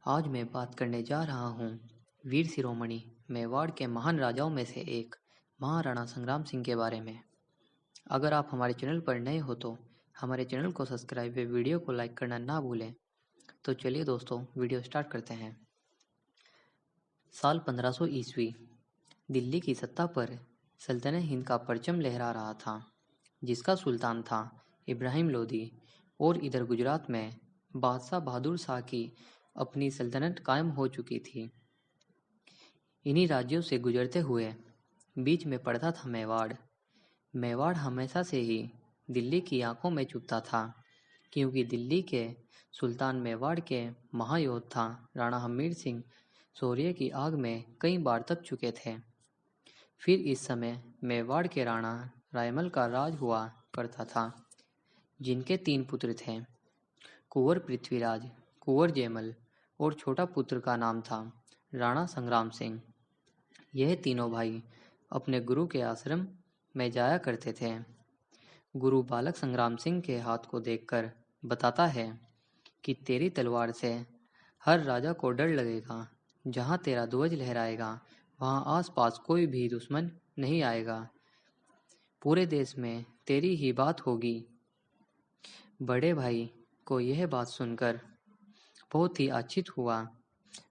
आज मैं बात करने जा रहा हूँ वीर शिरोमणि मेवाड़ के महान राजाओं में से एक महाराणा संग्राम सिंह के बारे में। अगर आप हमारे चैनल पर नए हो तो हमारे चैनल को सब्सक्राइब व वीडियो को लाइक करना ना भूलें। तो चलिए दोस्तों, वीडियो स्टार्ट करते हैं। साल 1500 ईस्वी, दिल्ली की सत्ता पर सल्तनत हिंद का परचम लहरा रहा था, जिसका सुल्तान था इब्राहिम लोदी। और इधर गुजरात में बादशाह बहादुर शाह की अपनी सल्तनत कायम हो चुकी थी। इन्हीं राज्यों से गुजरते हुए बीच में पड़ता था मेवाड़। मेवाड़ हमेशा से ही दिल्ली की आंखों में चुभता था, क्योंकि दिल्ली के सुल्तान मेवाड़ के महायोद्धा राणा हमीर सिंह शौर्य की आग में कई बार तप चुके थे। फिर इस समय मेवाड़ के राणा रायमल का राज हुआ करता था, जिनके 3 पुत्र थे, कुंवर पृथ्वीराज, कुंवर जयमल और छोटा पुत्र का नाम था राणा संग्राम सिंह। यह तीनों भाई अपने गुरु के आश्रम में जाया करते थे। गुरु बालक संग्राम सिंह के हाथ को देखकर बताता है कि तेरी तलवार से हर राजा को डर लगेगा। जहाँ तेरा ध्वज लहराएगा वहाँ आसपास कोई भी दुश्मन नहीं आएगा। पूरे देश में तेरी ही बात होगी। बड़े भाई को यह बात सुनकर बहुत ही आश्चर्य हुआ।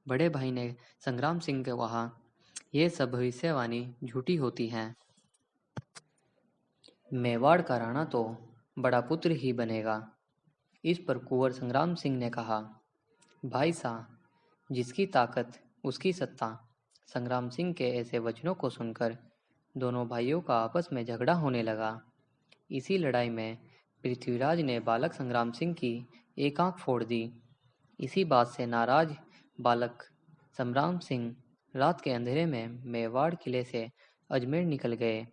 बड़े भाई ने संग्राम सिंह को कहा, यह सब भविष्यवाणी झूठी होती है। मेवाड़ का राणा तो बड़ा पुत्र ही बनेगा। इस पर कुंवर संग्राम सिंह ने कहा, भाई साहब, जिसकी ताकत उसकी सत्ता। संग्राम सिंह के ऐसे वचनों को सुनकर दोनों भाइयों का आपस में झगड़ा होने लगा। इसी लड़ाई में पृथ्वीराज ने बालक संग्राम सिंह की एक आंख फोड़ दी। इसी बात से नाराज बालक संग्राम सिंह रात के अंधेरे में मेवाड़ किले से अजमेर निकल गए,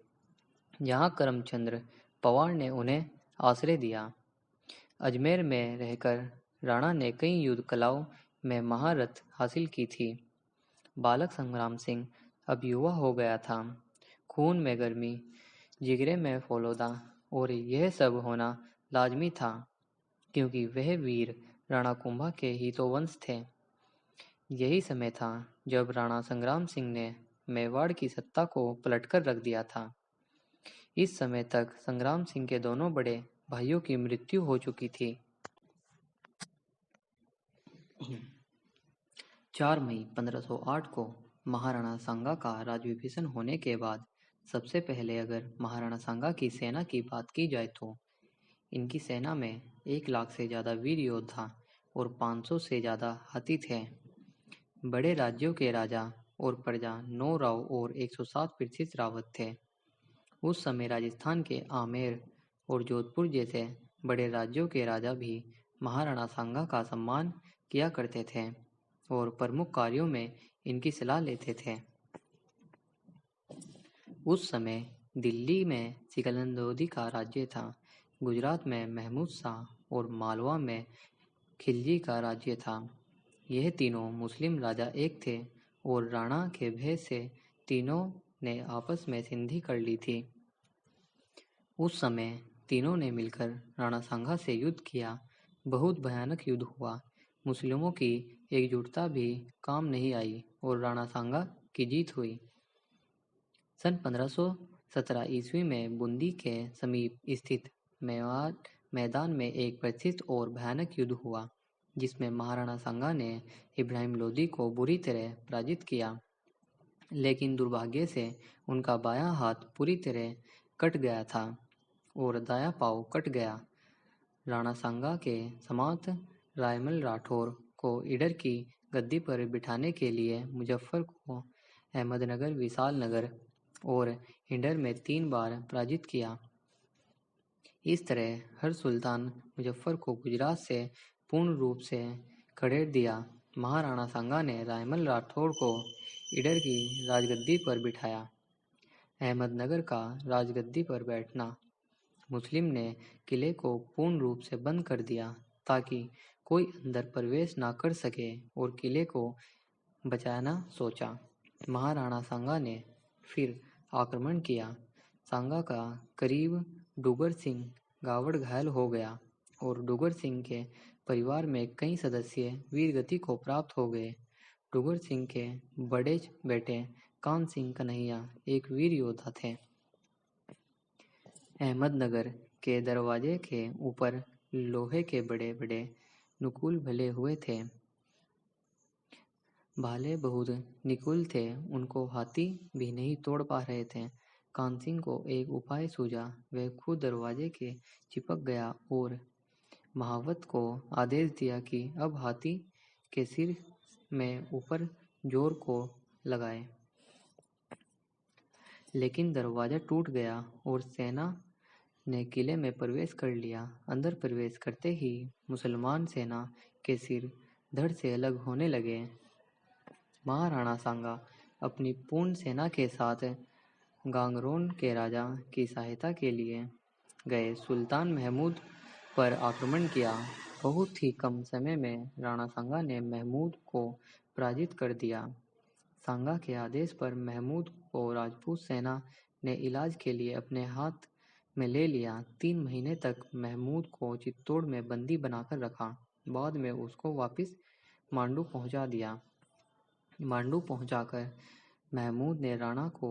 जहां करमचंद्र पवार ने उन्हें आश्रय दिया। अजमेर में रहकर राणा ने कई युद्ध कलाओं में महारत हासिल की थी। बालक संग्राम सिंह अब युवा हो गया था। खून में गर्मी, जिगरे में फौलदा, और यह सब होना लाजमी था, क्योंकि वह वीर राणा कुंभा के ही तो वंश थे। यही समय था जब राणा संग्राम सिंह ने मेवाड़ की सत्ता को पलटकर रख दिया था। इस समय तक संग्राम सिंह के दोनों बड़े भाइयों की मृत्यु हो चुकी थी। 4 मई 1508 को महाराणा सांगा का राज्याभिषेक होने के बाद सबसे पहले अगर महाराणा सांगा की सेना की बात की जाए तो इनकी सेना में 1 लाख से ज़्यादा वीर योद्धा और 500 से ज़्यादा हाथी थे। बड़े राज्यों के राजा और प्रजा 9 राव और 107 पृथ्वी रावत थे। उस समय राजस्थान के आमेर और जोधपुर जैसे बड़े राज्यों के राजा भी महाराणा सांगा का सम्मान किया करते थे और प्रमुख कार्यों में इनकी सलाह लेते थे। उस समय दिल्ली में सिकंदर लोदी का राज्य था, गुजरात में महमूद शाह और मालवा में खिलजी का राज्य था। यह तीनों मुस्लिम राजा एक थे और राणा के भय से तीनों ने आपस में संधि कर ली थी। उस समय तीनों ने मिलकर राणा सांगा से युद्ध किया। बहुत भयानक युद्ध हुआ। मुस्लिमों की एकजुटता भी काम नहीं आई और राणा सांगा की जीत हुई। सन 1517 ईस्वी में बूंदी के समीप स्थित मेवाड़ मैदान में एक प्रसिद्ध और भयानक युद्ध हुआ, जिसमें महाराणा सांगा ने इब्राहिम लोदी को बुरी तरह पराजित किया। लेकिन दुर्भाग्य से उनका बायां हाथ पूरी तरह कट गया था और दायां पांव कट गया। राणा सांगा के समांत रायमल राठौर को ईडर की गद्दी पर बिठाने के लिए मुजफ्फर को अहमदनगर, विशालनगर और ईडर में 3 बार पराजित किया। इस तरह हर सुल्तान मुजफ्फर को गुजरात से पूर्ण रूप से खदेड़ दिया। महाराणा सांगा ने रायमल राठौर को ईडर की राजगद्दी पर बिठाया। अहमदनगर का राजगद्दी पर बैठना मुस्लिम ने किले को पूर्ण रूप से बंद कर दिया, ताकि कोई अंदर प्रवेश ना कर सके और किले को बचाना सोचा। महाराणा सांगा ने फिर आक्रमण किया। सांगा का करीब डूगर सिंह गावड़ घायल हो गया और डूगर सिंह के परिवार में कई सदस्य वीरगति को प्राप्त हो गए। डूंगर सिंह के बड़े बेटे कान सिंह कन्हैया एक वीर योद्धा थे। अहमदनगर के दरवाजे के ऊपर लोहे के बड़े-बड़े नुकुल भले हुए थे। भाले बहुत निकुल थे, उनको हाथी भी नहीं तोड़ पा रहे थे। कानसिंह को एक उपाय सूझा। वह खुद दरवाजे के चिपक गया और महावत को आदेश दिया कि अब हाथी के सिर में ऊपर जोर को लगाए। लेकिन दरवाजा टूट गया और सेना ने किले में प्रवेश कर लिया। अंदर प्रवेश करते ही मुसलमान सेना के सिर धड़ से अलग होने लगे। महाराणा सांगा अपनी पूर्ण सेना के साथ गांगरोन के राजा की सहायता के लिए गए। सुल्तान महमूद पर आक्रमण किया। बहुत ही कम समय में राणा सांगा ने महमूद को पराजित कर दिया। सांगा के आदेश पर महमूद को राजपूत सेना ने इलाज के लिए अपने हाथ में ले लिया। 3 महीने तक महमूद को चित्तौड़ में बंदी बनाकर रखा। बाद में उसको वापस मांडू पहुंचा दिया। मांडू पहुंचाकर महमूद ने राणा को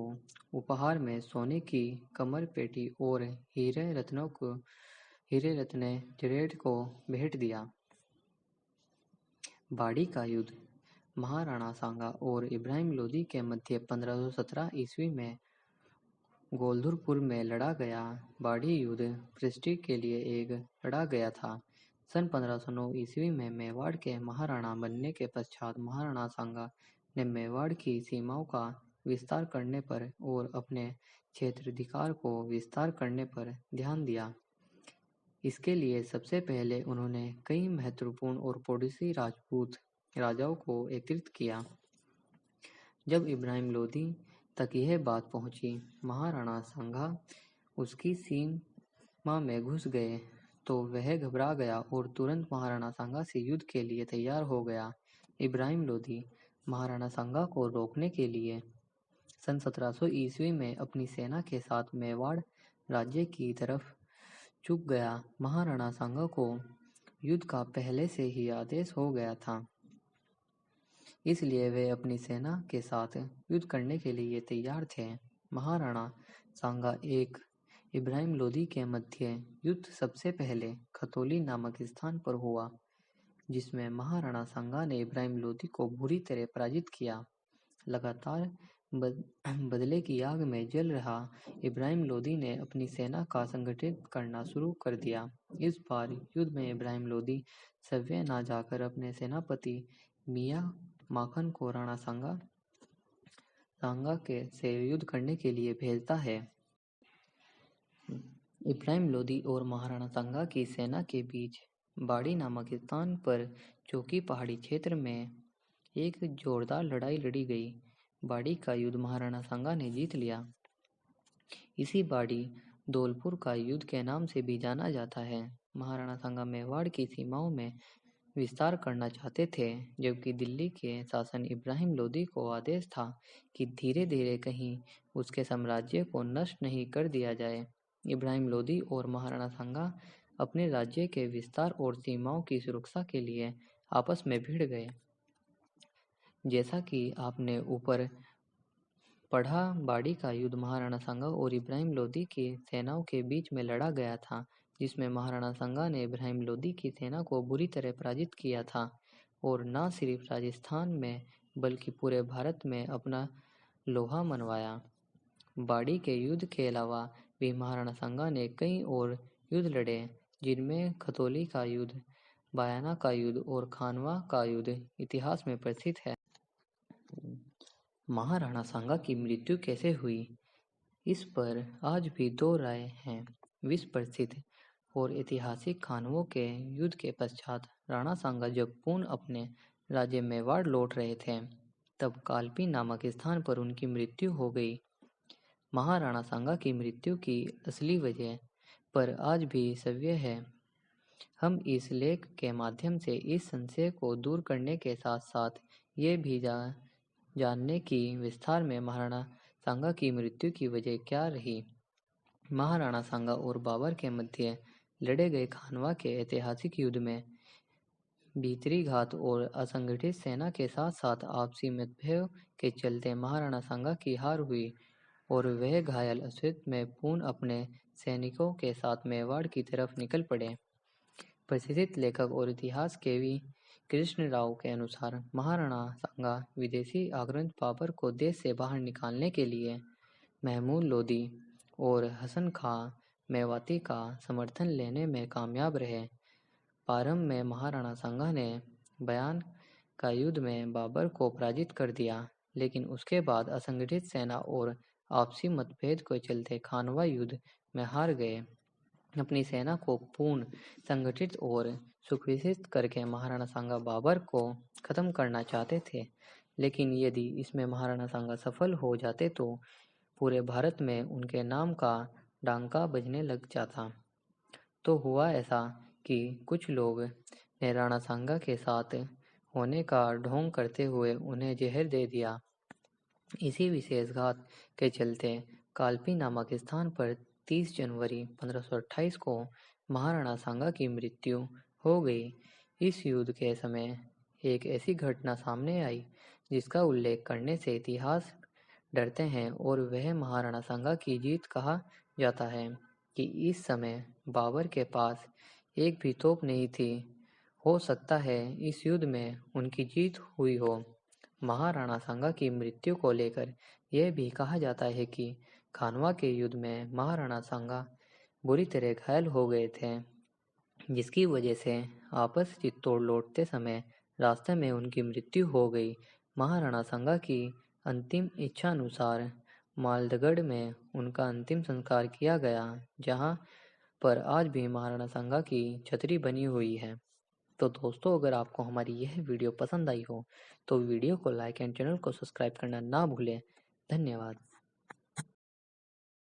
उपहार में सोने की कमर पेटी और हीरे रत्न जड़ेत को भेंट दिया। बाड़ी का युद्ध महाराणा सांगा और इब्राहिम लोदी के मध्य 1517 ईस्वी में गोलधुरपुर में लड़ा गया बाड़ी युद्ध प्रेस्टीज के लिए एक लड़ा गया था। सन 1509 ईस्वी में मेवाड़ के महाराणा बनने के पश्चात महाराणा सांगा ने मेवाड़ की सीमाओं का विस्तार करने पर और अपने क्षेत्राधिकार को विस्तार करने पर ध्यान दिया। इसके लिए सबसे पहले उन्होंने कई महत्वपूर्ण और पड़ोसी राजपूत राजाओं को एकत्रित किया। जब इब्राहिम लोदी तक यह बात पहुंची, महाराणा सांगा उसकी सीमा में घुस गए तो वह घबरा गया और तुरंत महाराणा सांगा से युद्ध के लिए तैयार हो गया। इब्राहिम लोदी महाराणा सांगा को रोकने के लिए सन 1700 ईस्वी में अपनी सेना के साथ मेवाड़ राज्य की तरफ चुक गया। महाराणा सांगा को युद्ध का पहले से ही आदेश हो गया था, इसलिए वे अपनी सेना के साथ युद्ध करने के लिए तैयार थे। महाराणा सांगा एक इब्राहिम लोदी के मध्य युद्ध सबसे पहले खतौली नामक स्थान पर हुआ, जिसमें महाराणा सांगा ने इब्राहिम लोदी को बुरी तरह पराजित किया। लगातार बदले की आग में जल रहा इब्राहिम लोदी ने अपनी सेना का संगठित करना शुरू कर दिया। इस बार युद्ध में इब्राहिम लोदी सव्य न जाकर अपने सेनापति मियां माखन को राणा सांगा से युद्ध करने के लिए भेजता है। इब्राहिम लोदी और महाराणा सांगा की सेना के बीच बाड़ी नामक स्थान पर चौकी पहाड़ी क्षेत्र में एक जोरदार लड़ाई लड़ी गई। बाड़ी का युद्ध महाराणा सांगा ने जीत लिया। इसी बाड़ी धौलपुर का युद्ध के नाम से भी जाना जाता है। महाराणा सांगा मेवाड़ की सीमाओं में विस्तार करना चाहते थे, जबकि दिल्ली के शासन इब्राहिम लोदी को आदेश था कि धीरे धीरे कहीं उसके साम्राज्य को नष्ट नहीं कर दिया जाए। इब्राहिम लोदी और महाराणा सांगा अपने राज्य के विस्तार और सीमाओं की सुरक्षा के लिए आपस में भिड़ गए। जैसा कि आपने ऊपर पढ़ा, बाड़ी का युद्ध महाराणा सांगा और इब्राहिम लोदी की सेनाओं के बीच में लड़ा गया था, जिसमें महाराणा सांगा ने इब्राहिम लोदी की सेना को बुरी तरह पराजित किया था और न सिर्फ राजस्थान में बल्कि पूरे भारत में अपना लोहा मनवाया। बाड़ी के युद्ध के अलावा भी महाराणा सांगा ने कई और युद्ध लड़े, जिनमें खतौली का युद्ध, बयाना का युद्ध और खानवा का युद्ध इतिहास में प्रसिद्ध है। महाराणा सांगा की मृत्यु कैसे हुई, इस पर आज भी दो राय हैं। विश्व प्रसिद्ध और ऐतिहासिक खानवों के युद्ध के पश्चात राणा सांगा जब पुनः अपने राज्य मेवाड़ लौट रहे थे, तब कालपी नामक स्थान पर उनकी मृत्यु हो गई। महाराणा सांगा की मृत्यु की असली वजह पर आज भी संशय है। हम इस लेख के माध्यम से इस संशय को दूर करने के साथ साथ ये भी जानने की विस्तार में महाराणा सांगा की मृत्यु की वजह क्या रही। महाराणा सांगा और बाबर के मध्य लड़े गए खानवा के ऐतिहासिक युद्ध में भीतरी घात और असंगठित सेना के साथ साथ आपसी मतभेद के चलते महाराणा सांगा की हार हुई और वह घायल अवस्था में पूर्ण अपने सैनिकों के साथ मेवाड़ की तरफ निकल पड़े। प्रसिद्ध लेखक और इतिहास केवी कृष्ण राव के अनुसार महाराणा सांगा विदेशी आक्रमण बाबर को देश से बाहर निकालने के लिए महमूद लोदी और हसन खां मेवाती का समर्थन लेने में कामयाब रहे। प्रारंभ में महाराणा सांगा ने बयान का युद्ध में बाबर को पराजित कर दिया, लेकिन उसके बाद असंगठित सेना और आपसी मतभेद के चलते खानवा युद्ध में हार गए। अपनी सेना को पूर्ण संगठित और सुव्यवस्थित करके महाराणा सांगा बाबर को खत्म करना चाहते थे, लेकिन यदि इसमें महाराणा सांगा सफल हो जाते तो पूरे भारत में उनके नाम का डंका बजने लग जाता। तो हुआ ऐसा कि कुछ लोग ने राणा सांगा के साथ होने का ढोंग करते हुए उन्हें जहर दे दिया। इसी विश्वासघात के चलते कालपी नामक स्थान पर 30 जनवरी 1528 को महाराणा सांगा की मृत्यु हो गई। इस युद्ध के समय एक ऐसी घटना सामने आई जिसका उल्लेख करने से इतिहास डरते हैं और वह महाराणा सांगा की जीत कहा जाता है कि इस समय बाबर के पास एक भी तोप नहीं थी। हो सकता है इस युद्ध में उनकी जीत हुई हो। महाराणा सांगा की मृत्यु को लेकर यह भी कहा जाता है कि खानवा के युद्ध में महाराणा सांगा बुरी तरह घायल हो गए थे, जिसकी वजह से आपस चित्तौड़ लौटते समय रास्ते में उनकी मृत्यु हो गई। महाराणा सांगा की अंतिम इच्छानुसार मालदगढ़ में उनका अंतिम संस्कार किया गया, जहां पर आज भी महाराणा सांगा की छतरी बनी हुई है। तो दोस्तों, अगर आपको हमारी यह वीडियो पसंद आई हो तो वीडियो को लाइक एंड चैनल को सब्सक्राइब करना ना भूलें। धन्यवाद।